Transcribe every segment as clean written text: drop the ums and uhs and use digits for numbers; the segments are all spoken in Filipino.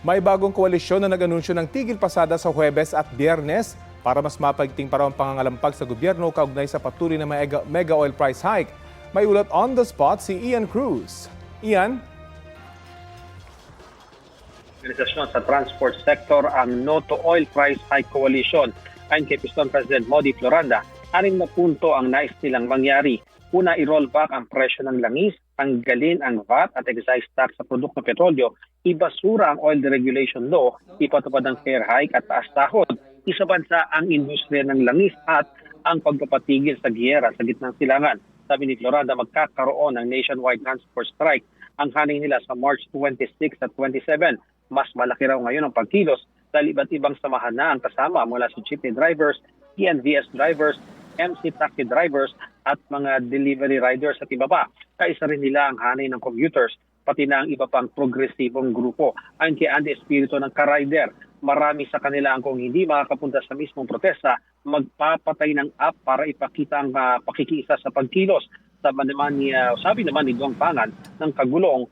May bagong koalisyon na nag-anunsyo ng tigil pasada sa Huwebes at Biyernes para mas mapagting pa raw ang pangangalampag sa gobyerno kaugnay sa patuloy na mega oil price hike. May ulat on the spot si Ian Cruz. Ian? Organisasyon sa transport sector ang No to Oil Price Hike Coalition. Ayon kay Piston President Modi Floranda, 6 na punto ang nais nilang mangyari. Una, i-roll back ang presyo ng langis, tanggalin ang VAT at excise tax sa produktong petrolyo, ibasura ang oil deregulation law, ipatupad ang fair hike at taas sahod. Isa bansa ang industriya ng langis at ang pagpapatigil sa giyera sa gitnang silangan. Sabi ni Floranda, magkakaroon ng nationwide transport strike ang haning nila sa March 26 at 27. Mas malaki raw ngayon ang pagkilos dahil iba't ibang samahan na ang kasama mula sa jeepney drivers, TNVS drivers, MC taxi drivers at mga delivery riders at iba pa. Kaisa rin nila ang hanay ng commuters, pati na ang iba pang progresibong grupo. Ayon kay Andy Espiritu ng Ka-Rider, marami sa kanila ang kung hindi makakapunta sa mismong protesta, magpapatay ng app para ipakita ang pakikiisa sa pagkilos. Sabi naman ni Dong Pangan ng Kagulong,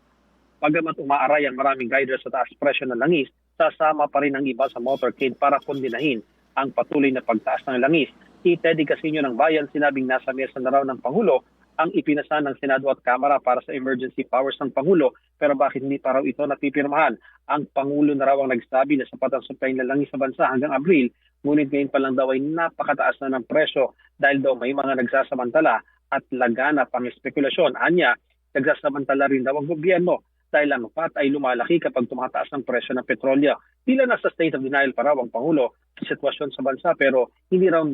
pagamat umaaray ang maraming riders sa taas presyo ng langis, sasama pa rin ang iba sa motorcade para kondinahin ang patuloy na pagtaas ng langis. Si Teddy Casino ng Bayan sinabing nasa mesa na raw ng Pangulo ang ipinasa ng Senado at Kamara para sa emergency powers ng Pangulo, pero bakit hindi pa raw ito napipirmahan? Ang Pangulo na raw ang nagsabi na sapat ang supply ng langis sa bansa hanggang Abril, ngunit ngayon pa lang daw ay napakataas na ng presyo dahil daw may mga nagsasamantala at laganap ang spekulasyon. Anya, nagsasamantala rin daw ang gobyerno dahil ang VAT ay lumalaki kapag tumataas ang presyo ng petrolyo. Tila nasa state of denial pa raw ang Pangulo sa sitwasyon sa bansa pero hindi raw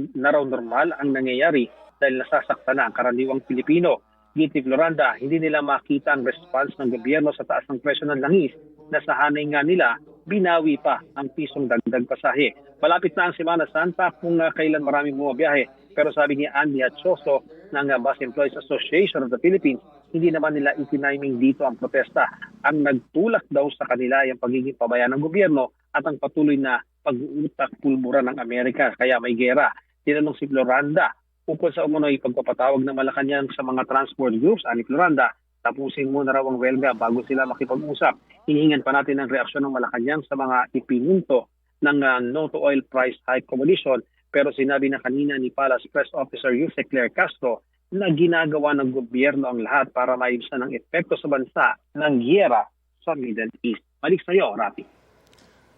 normal ang nangyayari dahil nasasaktan na ang karaniwang Pilipino. Giti Floranda, hindi nila makita ang response ng gobyerno sa taas ng presyo ng langis na sa hanay nga nila, binawi pa ang pisong dagdag pasahe. Malapit na ang Semana Santa kung kailan maraming bumabiyahe. Pero sabi ni Andy Atchoso ng Bus Employees Association of the Philippines, hindi naman nila itiniming dito ang protesta. Ang nagtulak daw sa kanila ay ang pagiging pabaya ng gobyerno at ang patuloy na pag-uutak pulbura ng Amerika kaya may gera. Tinanong si Floranda ukol sa umunoy pagpapatawag ng Malacanang sa mga transport groups, ani Floranda, tapusin muna raw ang welga bago sila makipag-usap. Hinihingan pa natin ang reaksyon ng Malacanang sa mga ipinunto ng No to Oil Price Hike Coalition, pero sinabi na kanina ni Palace Press Officer Jose Claire Castro na ginagawa ng gobyerno ang lahat para maibsan ang epekto sa bansa ng giyera sa Middle East. Balik sa iyo, Rafi.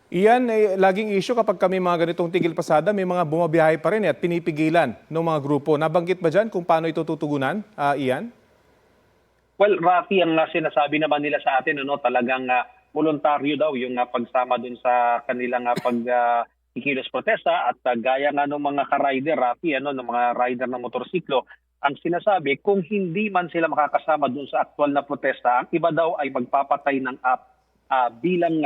Iyan, laging issue kapag kami mga ganitong tigil pasada, may mga bumabiyahe pa rin at pinipigilan ng mga grupo. Nabanggit ba dyan kung paano ito tutugunan, Ian? Well, Rafi, ang sinasabi naman nila sa atin, talagang voluntaryo daw yung pagsama dun sa kanilang pagkikilos protesta at gaya nga ng mga ka-rider, Rafi, ng mga rider ng motorsiklo, ang sinasabi, kung hindi man sila makakasama dun sa aktual na protesta, ang iba daw ay magpapatay ng app bilang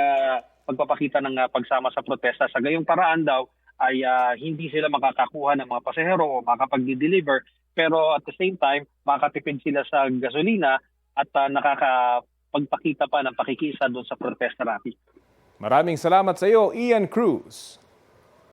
pagpapakita ng pagsama sa protesta. Sa gayong paraan daw ay hindi sila makakakuha ng mga pasahero o makapag-deliver, pero at the same time, makakatipid sila sa gasolina at nakakapagpakita pa ng pakikisa doon sa protesta, Rafi. Maraming salamat sa iyo, Ian Cruz.